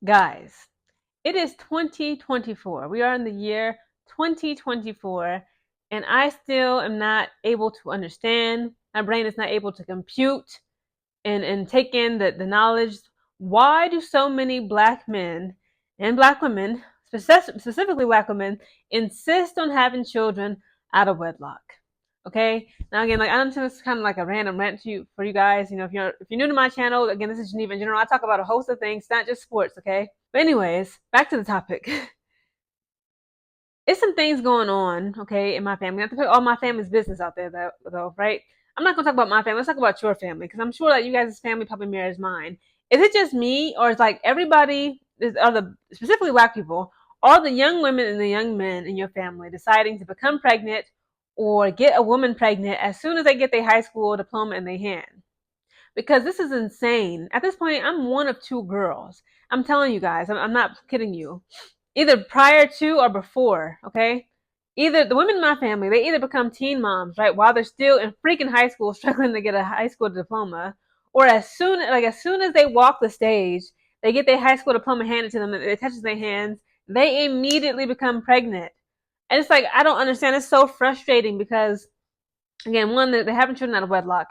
Guys, it is 2024. We are in the year 2024, and I still am not able to understand. My brain is not able to compute and take in the knowledge. Why do so many black men and black women, specifically black women, insist on having children out of wedlock? Okay. Now again, like I'm just kind of like a random rant to you for you guys. If you're new to my channel, again, this is Geneva in general. I talk about a host of things, not just sports. Okay. But anyways, back to the topic. It's some things going on, okay, in my family. I have to put all my family's business out there, though, right? I'm not gonna talk about my family. Let's talk about your family, because I'm sure that you guys' family probably mirrors mine. Is it just me, or is like everybody, are the specifically black people, are the young women and the young men in your family deciding to become pregnant or get a woman pregnant as soon as they get their high school diploma in their hand? Because this is insane. At this point, I'm one of two girls. I'm telling you guys, I'm not kidding you. Either prior to or before, okay? Either the women in my family, they either become teen moms, right, while they're still in freaking high school, struggling to get a high school diploma, or as soon as they walk the stage, they get their high school diploma handed to them, it touches their hands, they immediately become pregnant. And it's like, I don't understand. It's so frustrating because, again, one, they're having children out of wedlock.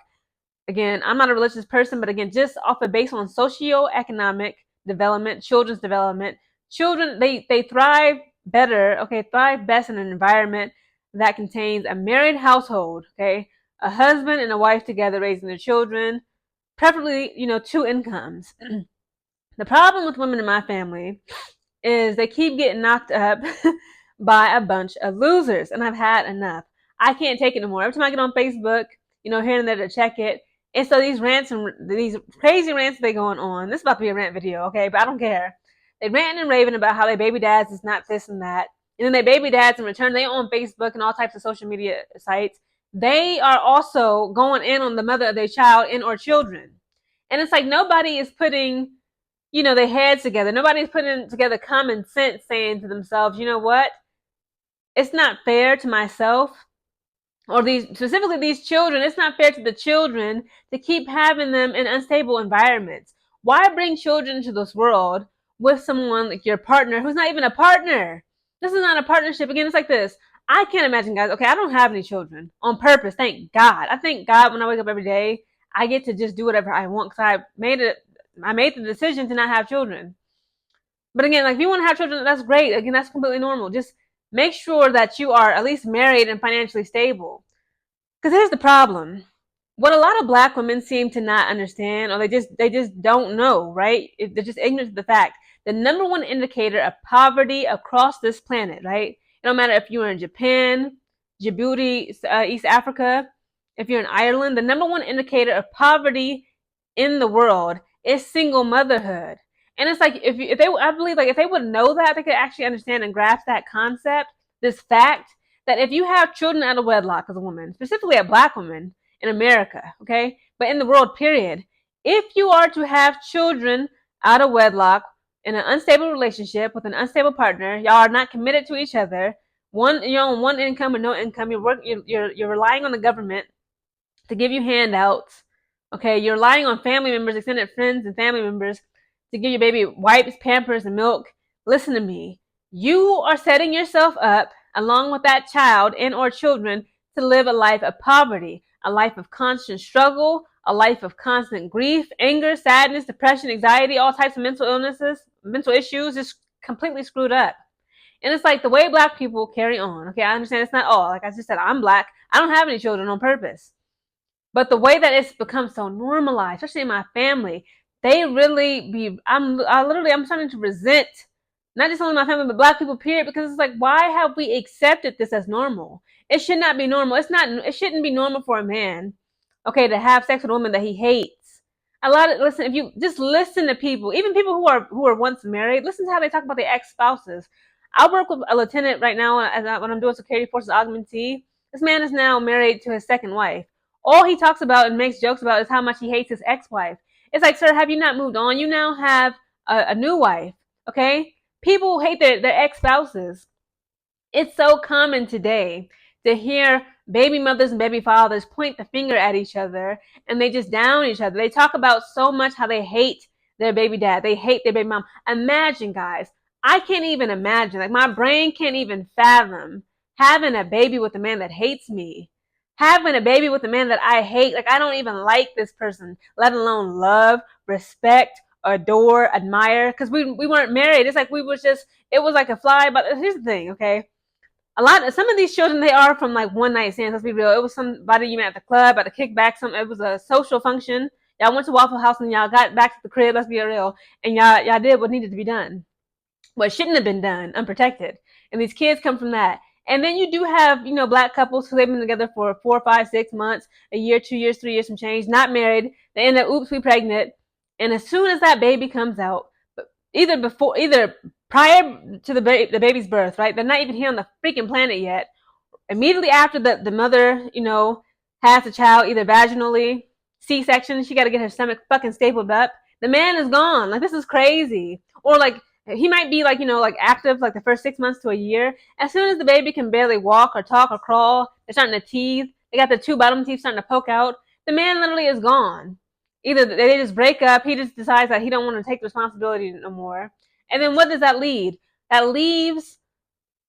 Again, I'm not a religious person, but again, just off of based on socio-economic development, children's development, children, they thrive better, okay, thrive best in an environment that contains a married household, okay, a husband and a wife together raising their children, preferably, two incomes. The problem with women in my family is they keep getting knocked up by a bunch of losers, and I've had enough. I can't take it anymore. Every time I get on Facebook, here and there to check it, and so these rants and these crazy rants they going on. This is about to be a rant video, okay? But I don't care. They ranting and raving about how their baby dads is not this and that, and then their baby dads in return, they on Facebook and all types of social media sites. They are also going in on the mother of their child and or children, and it's like nobody is putting their heads together. Nobody's putting together common sense, saying to themselves, you know what? It's not fair to myself or specifically these children. It's not fair to the children to keep having them in unstable environments. Why bring children into this world with someone like your partner who's not even a partner? This is not a partnership. Again, it's like this. I can't imagine, guys. Okay, I don't have any children on purpose. Thank God. I thank God when I wake up every day, I get to just do whatever I want because I made the decision to not have children. But again, like if you want to have children, that's great. Again, that's completely normal. Just make sure that you are at least married and financially stable. Because here's the problem. What a lot of black women seem to not understand, or they just don't know, right? They're just ignorant of the fact. The number one indicator of poverty across this planet, right? It don't matter if you're in Japan, Djibouti, East Africa, if you're in Ireland, the number one indicator of poverty in the world is single motherhood. And it's like I believe like if they would know that, they could actually understand and grasp that concept, this fact that if you have children out of wedlock as a woman, specifically a black woman in America, okay, but in the world, period, if you are to have children out of wedlock in an unstable relationship with an unstable partner, y'all are not committed to each other. You're on one income or no income. You're relying on the government to give you handouts. Okay, you're relying on family members, extended friends, and family members to give your baby wipes, pampers, and milk. Listen to me. You are setting yourself up, along with that child and or children, to live a life of poverty, a life of constant struggle, a life of constant grief, anger, sadness, depression, anxiety, all types of mental illnesses, mental issues, just completely screwed up. And it's like the way black people carry on. Okay, I understand it's not all. Like I just said, I'm black. I don't have any children on purpose. But the way that it's become so normalized, especially in my family, they really I'm starting to resent not just only my family, but black people, period, because it's like, why have we accepted this as normal? It should not be normal. It shouldn't be normal for a man, okay, to have sex with a woman that he hates. Listen, if you just listen to people, even people who are once married, listen to how they talk about their ex-spouses. I work with a lieutenant right now when I'm doing security forces augmentee. This man is now married to his second wife. All he talks about and makes jokes about is how much he hates his ex-wife. It's like, sir, have you not moved on? You now have a new wife, okay? People hate their ex-spouses. It's so common today to hear baby mothers and baby fathers point the finger at each other and they just down each other. They talk about so much how they hate their baby dad. They hate their baby mom. Imagine, guys. I can't even imagine. Like, my brain can't even fathom having a baby with a man that hates me. Having a baby with a man that I hate. Like, I don't even like this person, let alone love, respect, adore, admire. Because we weren't married. It's like we was just, it was like a fly. But here's the thing, okay? Some of these children, they are from like one night stands. Let's be real. It was somebody you met at the club, at the kickback. It was a social function. Y'all went to Waffle House and y'all got back to the crib. Let's be real, and y'all did what needed to be done, what shouldn't have been done, unprotected. And these kids come from that. And then you do have, black couples who have been together for 4, 5, 6 months, a year, 2 years, 3 years, some change, not married. They end up, oops, we pregnant. And as soon as that baby comes out, either prior to the baby's birth, right? They're not even here on the freaking planet yet. Immediately after the mother, has the child, either vaginally, C-section, she got to get her stomach fucking stapled up. The man is gone. Like, this is crazy. Or like, he might be like, active like the first 6 months to a year. As soon as the baby can barely walk or talk or crawl, they're starting to teeth. They got the 2 bottom teeth starting to poke out. The man literally is gone. Either they just break up, he just decides that he don't want to take responsibility no more. And then what does that lead? That leaves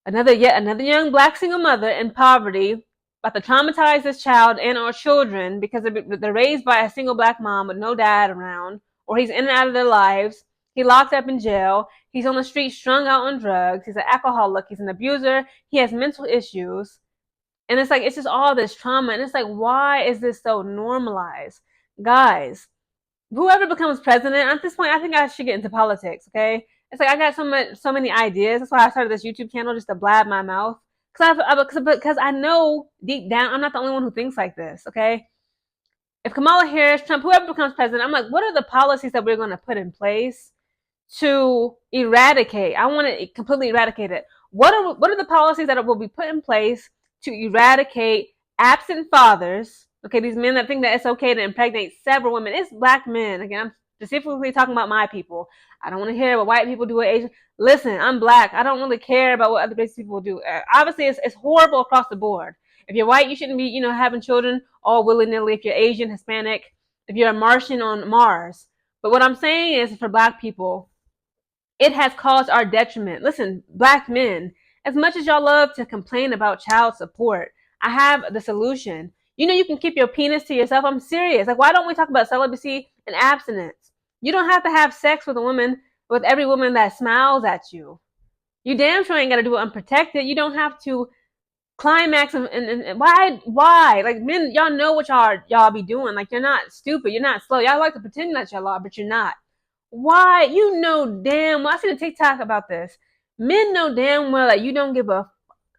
another young black single mother in poverty, about to traumatize this child and our children because they're raised by a single black mom with no dad around, or he's in and out of their lives. He's locked up in jail. He's on the street strung out on drugs. He's an alcoholic. He's an abuser. He has mental issues. And it's like, it's just all this trauma. And it's like, why is this so normalized? Guys, whoever becomes president, at this point, I think I should get into politics, okay? It's like, I got so many ideas. That's why I started this YouTube channel, just to blab my mouth. Because I know deep down, I'm not the only one who thinks like this, okay? If Kamala Harris, Trump, whoever becomes president, I'm like, what are the policies that we're going to put in place to eradicate? I want to completely eradicate it. What are the policies that will be put in place to eradicate absent fathers? Okay, these men that think that it's okay to impregnate several women. It's black men. Again, I'm specifically talking about my people. I don't want to hear what white people do with Asian. Listen, I'm black. I don't really care about what other race people do. Obviously, it's horrible across the board. If you're white, you shouldn't be, having children all willy-nilly. If you're Asian, Hispanic, if you're a Martian on Mars. But what I'm saying is, for black people, it has caused our detriment. Listen, black men, as much as y'all love to complain about child support, I have the solution. You can keep your penis to yourself. I'm serious. Like, why don't we talk about celibacy and abstinence? You don't have to have sex with every woman that smiles at you. You damn sure ain't got to do it unprotected. You don't have to climax and why? Like, men, y'all know what y'all be doing. Like, you're not stupid. You're not slow. Y'all like to pretend that y'all are, but you're not. Why? You know damn well. I seen a TikTok about this. Men know damn well that you don't give a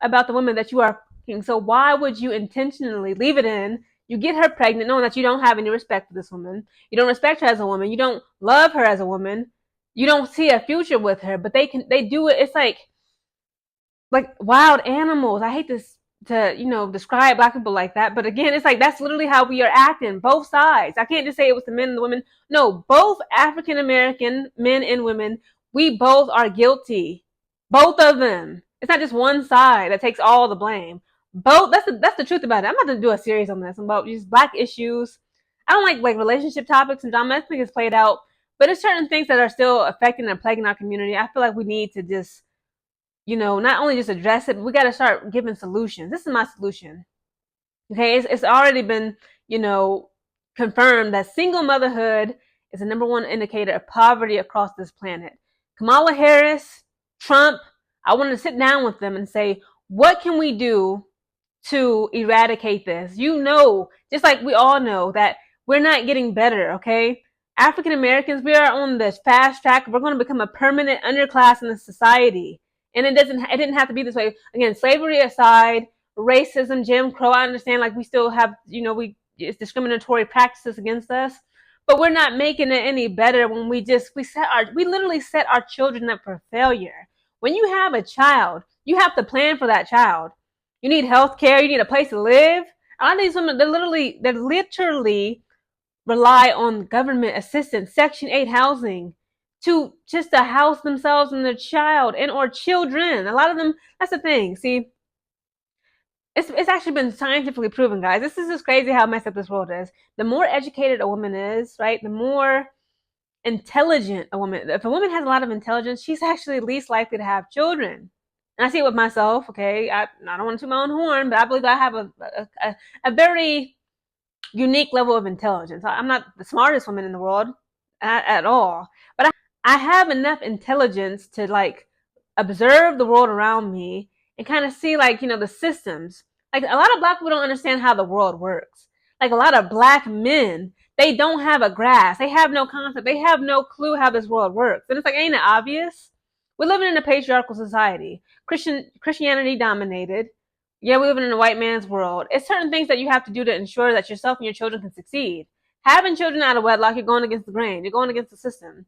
about the woman that you are fucking. So why would you intentionally leave it in? You get her pregnant knowing that you don't have any respect for this woman. You don't respect her as a woman. You don't love her as a woman. You don't see a future with her, but they do it. It's like wild animals. I hate this to describe black people like that, but again, it's like that's literally how we are acting, both sides. I can't just say it was the men and the women. No, both African American men and women, we both are guilty, both of them. It's not just one side that takes all the blame. Both. That's the truth about it. I'm about to do a series on this about just black issues. I don't like relationship topics and drama. I think it's played out, but there's certain things that are still affecting and plaguing our community. I feel like we need to just not only just address it, but we got to start giving solutions. This is my solution. Okay, it's already been, confirmed that single motherhood is the number one indicator of poverty across this planet. Kamala Harris, Trump, I want to sit down with them and say, what can we do to eradicate this? Just like we all know that we're not getting better, okay? African Americans, we are on this fast track. We're going to become a permanent underclass in the society. And it didn't have to be this way. Again, slavery aside, racism, Jim Crow, I understand, like, we still have, it's discriminatory practices against us, but we're not making it any better when we literally set our children up for failure. When you have a child, you have to plan for that child. You need health care, you need a place to live. A lot of these women, they literally rely on government assistance, Section 8 housing, to house themselves and their child and or children. A lot of them, that's the thing. See, it's actually been scientifically proven, guys. This is just crazy how messed up this world is. The more educated a woman is, right, the more intelligent a woman, if a woman has a lot of intelligence, she's actually least likely to have children. And I see it with myself. Okay, I don't want to toot my own horn, but I believe I have a very unique level of intelligence. I'm not the smartest woman in the world at all, but I have enough intelligence to like observe the world around me and kind of see like, the systems. Like a lot of black people don't understand how the world works. Like a lot of black men, they don't have a grasp. They have no concept. They have no clue how this world works. And it's like, ain't it obvious? We're living in a patriarchal society. Christianity dominated. Yeah, we live in a white man's world. It's certain things that you have to do to ensure that yourself and your children can succeed. Having children out of wedlock, you're going against the grain. You're going against the system.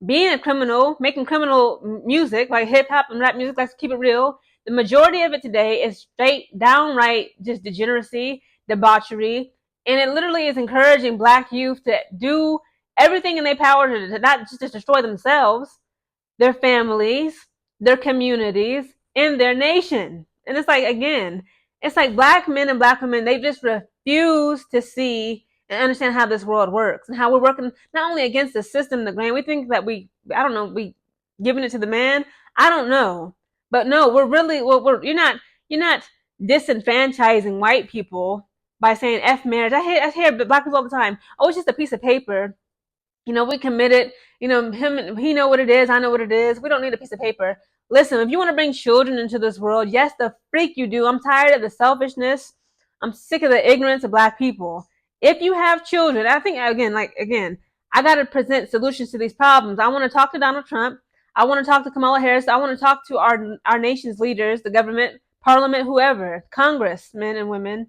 Being a criminal, making criminal music, like hip hop and rap music, let's keep it real. The majority of it today is straight, downright just degeneracy, debauchery, and it literally is encouraging black youth to do everything in their power to not just destroy themselves, their families, their communities, and their nation. And it's like, again, it's like black men and black women, they just refuse to see and understand how this world works and how we're working not only against the system, the grain. We think that we giving it to the man. I don't know. But no, you're not disenfranchising white people by saying F marriage. I hear black people all the time. Oh, it's just a piece of paper. We committed, he know what it is, I know what it is. We don't need a piece of paper. Listen, if you want to bring children into this world, yes, the freak you do. I'm tired of the selfishness. I'm sick of the ignorance of black people. If you have children, I think, again, I got to present solutions to these problems. I want to talk to Donald Trump. I want to talk to Kamala Harris. I want to talk to our nation's leaders, the government, parliament, whoever, Congress, men and women.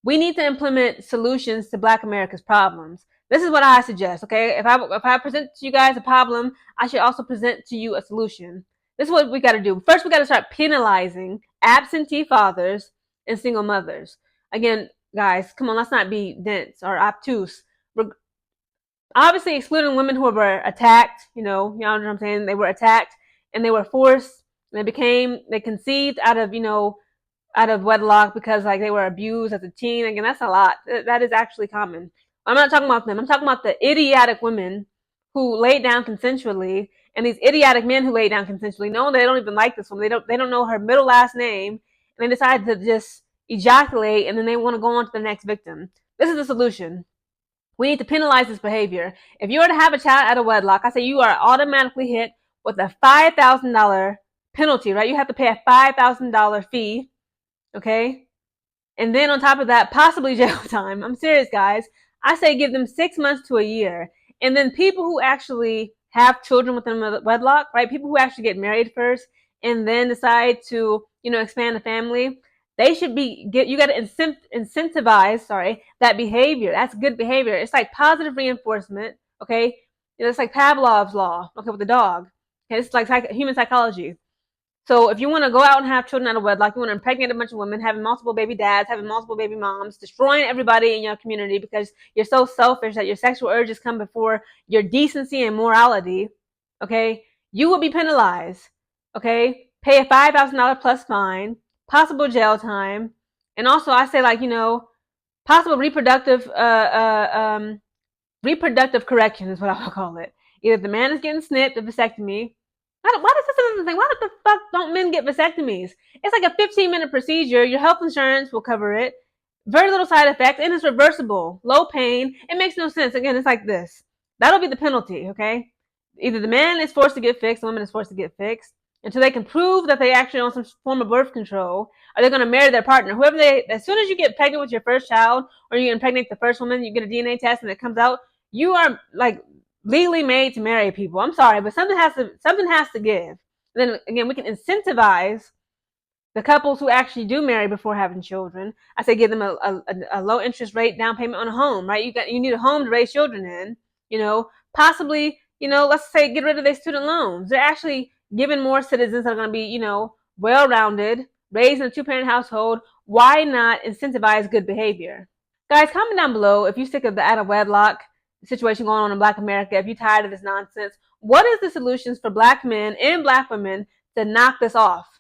We need to implement solutions to black America's problems. This is what I suggest, okay? If I present to you guys a problem, I should also present to you a solution. This is what we got to do. First, we got to start penalizing absentee fathers and single mothers. Again, guys, come on, let's not be dense or obtuse. We're obviously excluding women who were attacked, y'all know what I'm saying? They were attacked and they were forced. They conceived out of wedlock because like they were abused as a teen. Again, that's a lot. That is actually common. I'm not talking about them. I'm talking about the idiotic women who laid down consensually, and these idiotic men who laid down consensually, knowing they don't even like this woman. They don't know her middle last name, and they decide to just ejaculate, and then they want to go on to the next victim. This is the solution. We need to penalize this behavior. If you were to have a child out of wedlock, I say you are automatically hit with a $5,000 penalty, right? You have to pay a $5,000 fee, okay? And then on top of that, possibly jail time. I'm serious, guys. I say give them 6 months to a year. And then people who actually have children within wedlock, right? People who actually get married first and then decide to, expand the family, they should you got to incentivize, that behavior. That's good behavior. It's like positive reinforcement, okay? It's like Pavlov's law, okay, with the dog. Okay, it's like human psychology. So if you want to go out and have children out of wedlock, you want to impregnate a bunch of women, having multiple baby dads, having multiple baby moms, destroying everybody in your community because you're so selfish that your sexual urges come before your decency and morality, okay, you will be penalized, okay? Pay a $5,000 plus fine, possible jail time, and also I say possible reproductive correction is what I would call it. Either the man is getting snipped, a vasectomy. Why does this another thing? Why the fuck don't men get vasectomies? It's like a 15-minute procedure. Your health insurance will cover it. Very little side effects, and it's reversible. Low pain. It makes no sense. Again, it's like this. That'll be the penalty, okay? Either the man is forced to get fixed, the woman is forced to get fixed, until they can prove that they actually on some form of birth control, or they're going to marry their partner. As soon as you get pregnant with your first child, or you impregnate the first woman, you get a DNA test and it comes out, you are like legally made to marry people. I'm sorry, but something has to give. And then again, we can incentivize the couples who actually do marry before having children. I say give them a low interest rate down payment on a home, right? You need a home to raise children in. Possibly, let's say get rid of their student loans. They're actually giving more citizens that are going to be, well-rounded, raised in a 2-parent household. Why not incentivize good behavior? Guys, comment down below if you're sick of the out of wedlock situation going on in Black America, if you're tired of this nonsense. What is the solutions for Black men and Black women to knock this off?